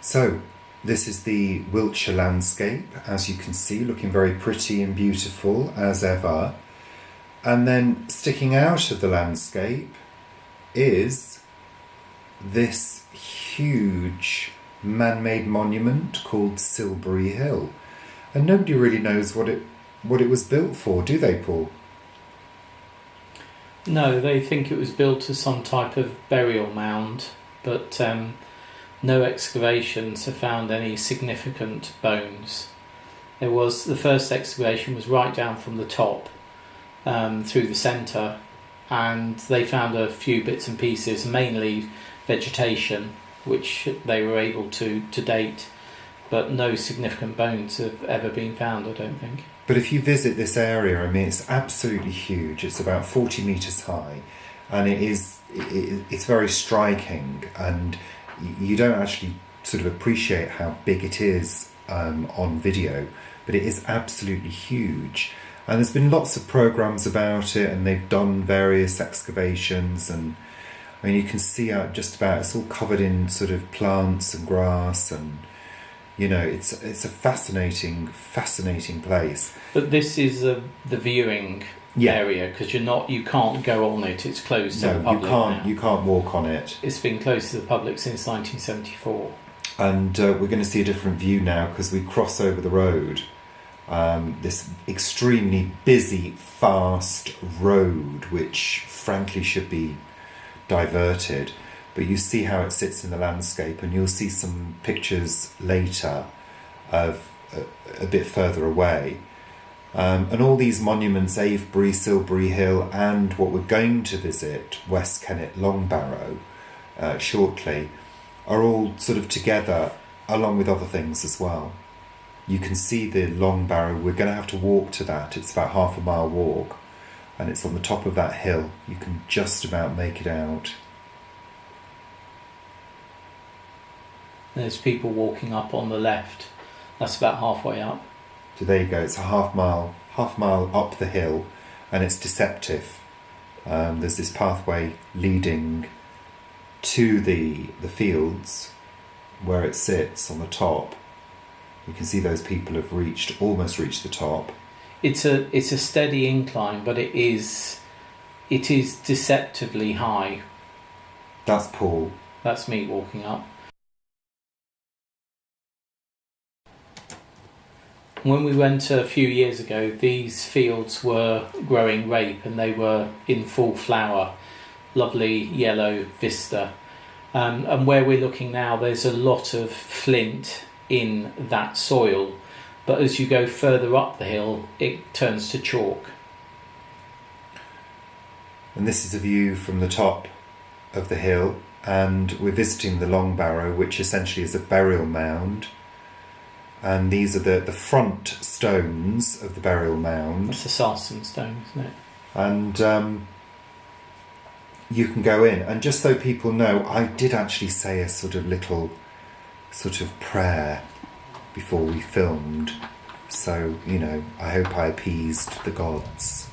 So, this is the Wiltshire landscape, as you can see, looking very pretty and beautiful as ever. And then sticking out of the landscape is this huge man-made monument called Silbury Hill. And nobody really knows what it was built for, do they, Paul? No, they think it was built as some type of burial mound, but no excavations have found any significant bones. The first excavation was right down from the top through the centre, and they found a few bits and pieces, mainly vegetation, which they were able to date, but no significant bones have ever been found, I don't think. But if you visit this area, I mean, it's absolutely huge. It's about 40 metres high, and it's very striking, and you don't actually sort of appreciate how big it is on video, but it is absolutely huge. And there's been lots of programmes about it, and they've done various excavations, and I mean, you can see out just about, it's all covered in sort of plants and grass, and you know, it's a fascinating place. But this is the viewing area, because you can't go on it. It's closed to the public. You can't walk on it. It's been closed to the public since 1974. And we're going to see a different view now because we cross over the road. This extremely busy, fast road, which frankly should be diverted. But you see how it sits in the landscape, and you'll see some pictures later of a bit further away. And all these monuments, Avebury, Silbury Hill, and what we're going to visit, West Kennet, Long Barrow, shortly, are all sort of together, along with other things as well. You can see the Long Barrow. We're going to have to walk to that. It's about half a mile walk, and it's on the top of that hill. You can just about make it out. There's people walking up on the left. That's about halfway up. So there you go. It's a half mile up the hill, and it's deceptive. There's this pathway leading to the fields where it sits on the top. You can see those people have almost reached the top. It's a steady incline, but it is deceptively high. That's Paul. That's me walking up. When we went a few years ago, these fields were growing rape, and they were in full flower, lovely yellow vista. And where we're looking now, there's a lot of flint in that soil, but as you go further up the hill, it turns to chalk. And this is a view from the top of the hill, and we're visiting the Long Barrow, which essentially is a burial mound. And these are the front stones of the burial mound. It's the sarsen stone, isn't it? And you can go in. And just so people know, I did actually say a sort of little prayer before we filmed. So, you know, I hope I appeased the gods.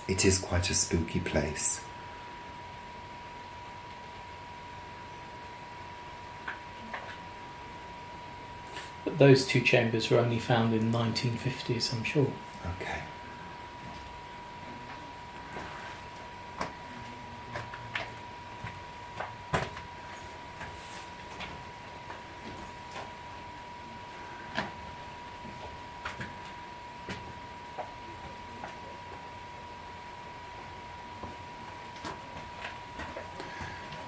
It is quite a spooky place. But those two chambers were only found in the 1950s, I'm sure. Okay.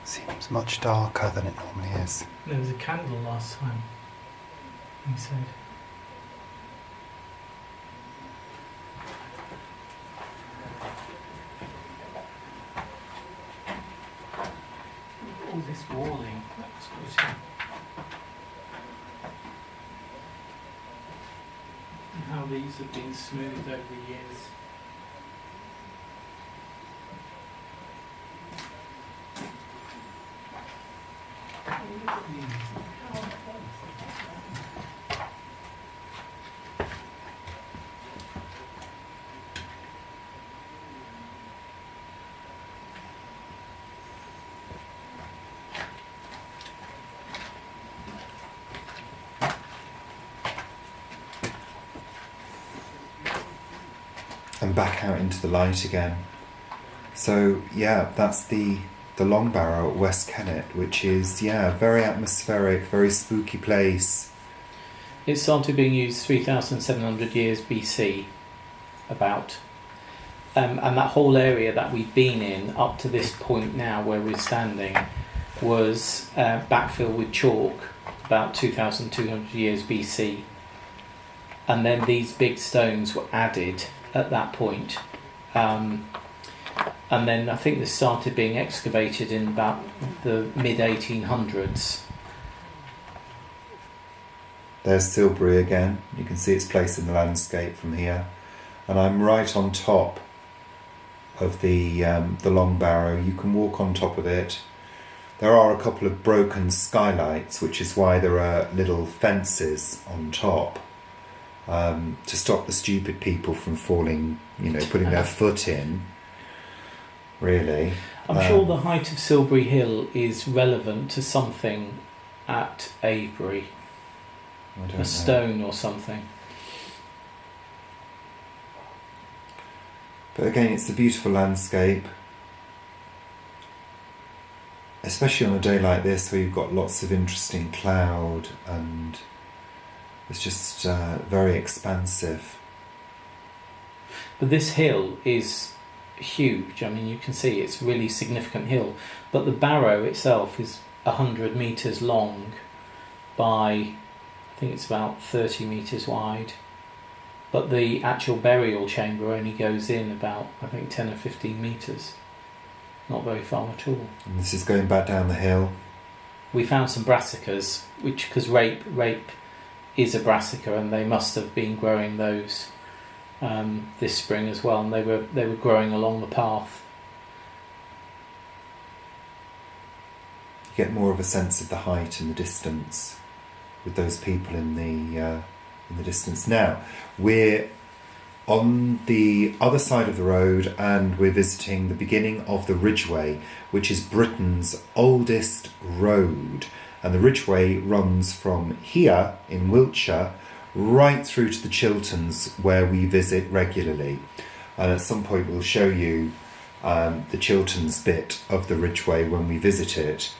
Seems much darker than it normally is. There was a candle last time, he said. All this walling, that's pretty. And how these have been smoothed over the years. and back out into the light again. So yeah, that's the Long Barrow at West Kennet, which is very atmospheric, very spooky place. It started being used 3,700 years BC, about. And that whole area that we've been in up to this point now where we're standing was backfilled with chalk about 2,200 years BC. And then these big stones were added at that point. And then I think this started being excavated in about the mid-1800s. There's Silbury again. You can see its place in the landscape from here. And I'm right on top of the Long Barrow. You can walk on top of it. There are a couple of broken skylights, which is why there are little fences on top to stop the stupid people from falling, putting their foot in. Really. I'm sure the height of Silbury Hill is relevant to something at Avebury. A stone or something. But again, it's a beautiful landscape. Especially on a day like this where you've got lots of interesting cloud and it's just very expansive. But this hill is huge. I mean, you can see it's a really significant hill. But the barrow itself is 100 metres long by, I think it's about 30 metres wide. But the actual burial chamber only goes in about, I think, 10 or 15 metres. Not very far at all. And this is going back down the hill. We found some brassicas, because rape is a brassica, and they must have been growing those this spring as well, and they were growing along the path. You get more of a sense of the height and the distance with those people in the distance. Now we're on the other side of the road, and we're visiting the beginning of the Ridgeway, which is Britain's oldest road. And the Ridgeway runs from here in Wiltshire right through to the Chilterns, where we visit regularly. And at some point we'll show you the Chilterns bit of the Ridgeway when we visit it.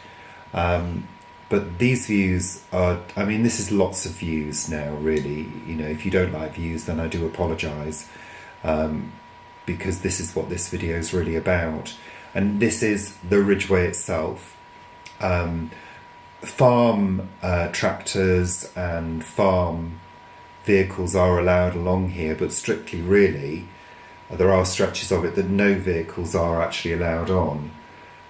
But these views are, this is lots of views now, really. If you don't like views, then I do apologise, because this is what this video is really about. And this is the Ridgeway itself. Farm tractors and farm vehicles are allowed along here, but strictly, really, there are stretches of it that no vehicles are actually allowed on.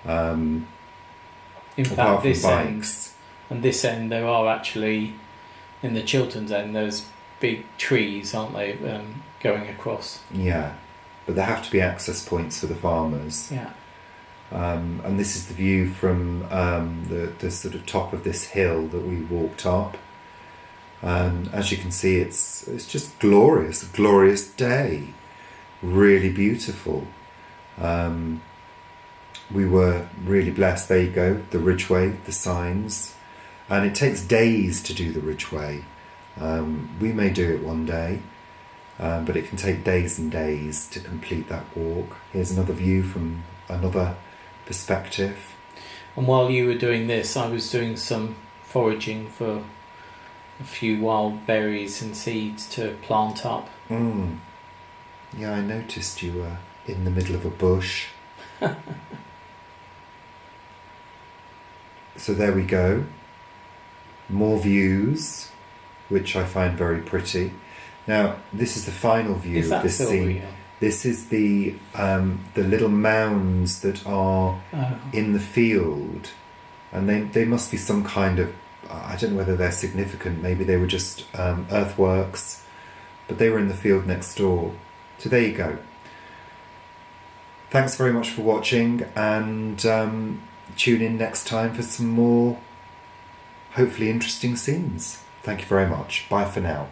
In fact, this bikes. And this end, there are actually, in the Chilterns end, there's big trees, aren't they, going across? Yeah, but there have to be access points for the farmers. Yeah. And this is the view from the sort of top of this hill that we walked up. And as you can see, it's just glorious, a glorious day, really beautiful. We were really blessed. There you go, the Ridgeway, the signs. And it takes days to do the Ridgeway. We may do it one day, but it can take days and days to complete that walk. Here's another view from another perspective. And while you were doing this, I was doing some foraging for a few wild berries and seeds to plant up. Yeah, I noticed you were in the middle of a bush. So there we go. More views, which I find very pretty. Now, this is the final view of this scene. This is the little mounds that are in the field, and they must be some kind of, I don't know whether they're significant, maybe they were just earthworks, but they were in the field next door. So there you go. Thanks very much for watching, and tune in next time for some more hopefully interesting scenes. Thank you very much. Bye for now.